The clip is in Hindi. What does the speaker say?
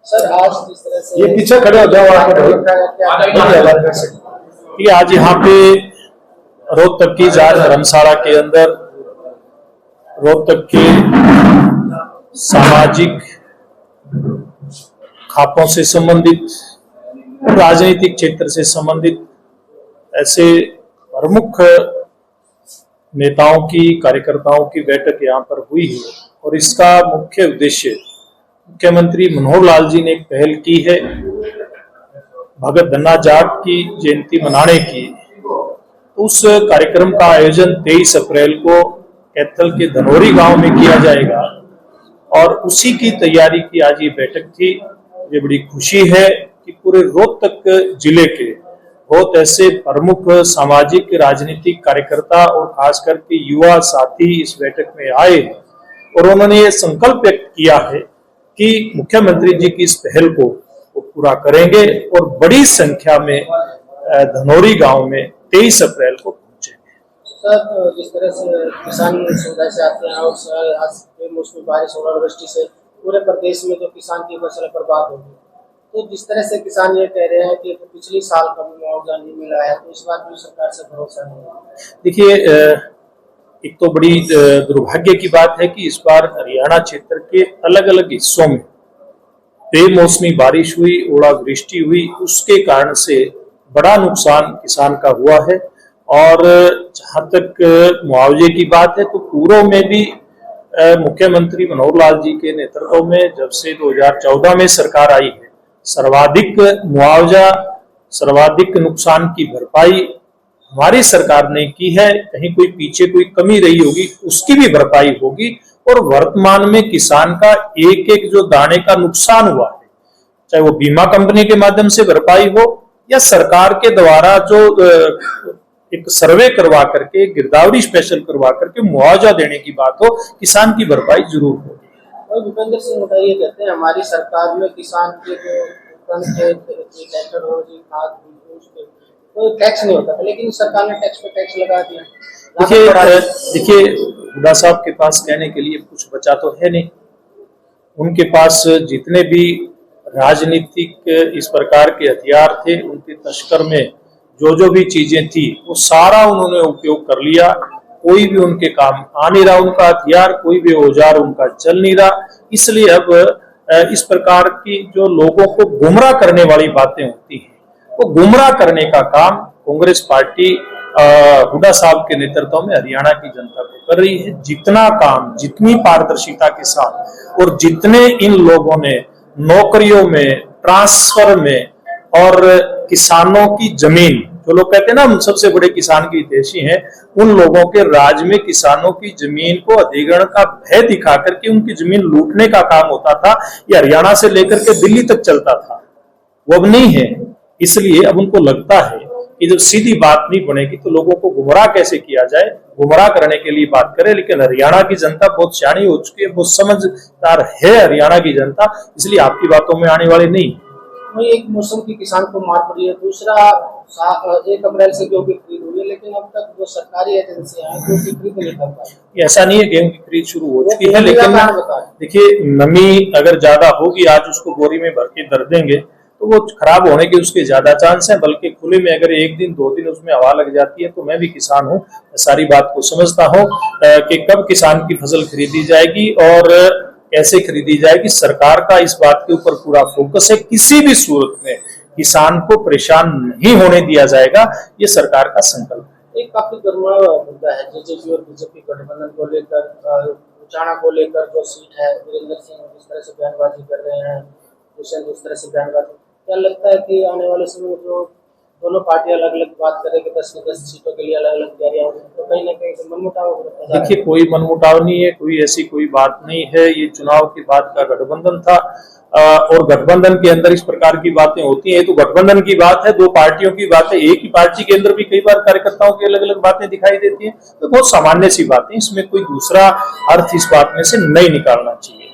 सर आज जिस तरह से ये पीछे खड़े हो जाओ कि आज यहाँ पे रोहतक की जाट धर्मशाला के अंदर रोहतक के सामाजिक खापों से संबंधित, राजनीतिक क्षेत्र से संबंधित ऐसे प्रमुख नेताओं की, कार्यकर्ताओं की बैठक यहाँ पर हुई है। और इसका मुख्य उद्देश्य मुख्यमंत्री मनोहर लाल जी ने एक पहल की है भगत धन्ना जाट की जयंती मनाने की। उस कार्यक्रम का आयोजन 23 अप्रैल को कैथल के धनौरी गांव में किया जाएगा और उसी की तैयारी की आज ये बैठक थी। ये बड़ी खुशी है कि पूरे रोहतक जिले के बहुत ऐसे प्रमुख सामाजिक राजनीतिक कार्यकर्ता और खास करके युवा साथी इस बैठक में आए और उन्होंने ये संकल्प व्यक्त किया है कि मुख्यमंत्री जी की इस पहल को वो पूरा करेंगे और बड़ी संख्या में धनौरी गांव में 23 अप्रैल को पहुंचेंगे। सर जिस तरह से किसान समुदाय से आते हैं और आज मौसमी बारिश और ओलावृष्टि से पूरे प्रदेश में जो किसान की फसल बर्बाद होगी, तो जिस तरह से किसान ये कह रहे हैं कि पिछले साल का भी मुआवजा नहीं मिला है, तो इस बात में सरकार से भरोसा नहीं है। देखिए, एक तो बड़ी दुर्भाग्य की बात है कि इस बार हरियाणा क्षेत्र के अलग अलग हिस्सों में बेमौसमी बारिश हुई, ओलावृष्टि हुई, उसके कारण से बड़ा नुकसान किसान का हुआ है। और जहां तक मुआवजे की बात है तो पूर्व में भी मुख्यमंत्री मनोहर लाल जी के नेतृत्व में जब से 2014 में सरकार आई है, सर्वाधिक मुआवजा, सर्वाधिक नुकसान की भरपाई हमारी सरकार ने की है। कहीं कोई पीछे कोई कमी रही होगी उसकी भी भरपाई होगी और वर्तमान में किसान का एक एक जो दाने का नुकसान हुआ है, चाहे वो बीमा कंपनी के माध्यम से भरपाई हो या सरकार के द्वारा जो एक सर्वे करवा करके, गिरदावरी स्पेशल करवा करके मुआवजा देने की बात हो, किसान की भरपाई जरूर होगी। और भूपेंद्र सिंह हुड्डा ये कहते हैं हमारी सरकार में किसान के जो ट्रैक्टर हो, खाद, कोई टैक्स नहीं होता था, लेकिन सरकार ने टैक्स पे टैक्स लगा दिया। देखिए हुड्डा साहब के पास कहने के लिए कुछ बचा तो है नहीं। उनके पास जितने भी राजनीतिक इस प्रकार के हथियार थे, उनके तस्कर में जो भी चीजें थी वो सारा उन्होंने उपयोग कर लिया। कोई भी उनके काम आ नहीं रहा, उनका हथियार, कोई भी औजार उनका चल नहीं रहा। इसलिए अब इस प्रकार की जो लोगों को गुमराह करने वाली बातें होती हैं, वो गुमराह करने का काम कांग्रेस पार्टी हुड्डा साहब के नेतृत्व में हरियाणा की जनता को कर रही है। जितना काम, जितनी पारदर्शिता के साथ और जितने इन लोगों ने नौकरियों में, ट्रांसफर में और किसानों की जमीन, जो लोग कहते हैं ना हम सबसे बड़े किसान की हितैषी हैं, उन लोगों के राज में किसानों की जमीन को अधिग्रहण का भय दिखा करके उनकी जमीन लूटने का काम होता था। ये हरियाणा से लेकर के दिल्ली तक चलता था, वो अब नहीं है। इसलिए अब उनको लगता है कि जब सीधी बात नहीं बनेगी तो लोगों को गुमराह कैसे किया जाए, गुमराह करने के लिए बात करें। लेकिन हरियाणा की जनता बहुत सियानी हो चुकी है, बहुत समझदार है हरियाणा की जनता, इसलिए आपकी बातों में आने वाले नहीं। एक मौसम की किसान को मार पड़ी है, दूसरा 1 अप्रैल से गेहूं की खरीद हुई है, लेकिन अब तक वो सरकारी एजेंसियां हैं जो खरीद नहीं कर पाई। ऐसा नहीं है, गेहूं की खरीद शुरू हो चुकी है, लेकिन देखिए नमी अगर ज्यादा होगी, आज उसको बोरी में भर के धर देंगे तो वो खराब होने के उसके ज्यादा चांस है। बल्कि खुले में अगर 1 दिन 2 दिन उसमें हवा लग जाती है, तो मैं भी किसान हूँ, सारी बात को समझता हूँ कि कब किसान की फसल खरीदी जाएगी और कैसे खरीदी जाएगी। सरकार का इस बात के ऊपर पूरा फोकस है, किसी भी सूरत में किसान को परेशान नहीं होने दिया जाएगा, ये सरकार का संकल्प है। एक काफी गर्मा मुद्दा है जेजेपी और बीजेपी गठबंधन को लेकर, उचाना को लेकर जो सीट है, वीरेंद्र सिंह जिस तरह से बयानबाजी कर रहे हैं, दुष्यंत जिस तरह से बयानबाजी, क्या लगता है कि आने वाले समय में जो दोनों पार्टियां अलग अलग बात करें कि 10 की 10 सीटों के लिए अलग अलग तैयारियां होंगी, तो कहीं ना कहीं मनमुटाव होता है? देखिए कोई मनमुटाव नहीं है, कोई ऐसी कोई बात नहीं है। ये चुनाव के बाद का गठबंधन था और गठबंधन के अंदर इस प्रकार की बातें होती हैं। तो गठबंधन की बात है, 2 पार्टियों की बात है, एक ही पार्टी के अंदर भी कई बार कार्यकर्ताओं की अलग अलग बातें दिखाई देती हैं। तो बहुत सामान्य सी बातें, इसमें कोई दूसरा अर्थ इस बात में से नहीं निकालना चाहिए।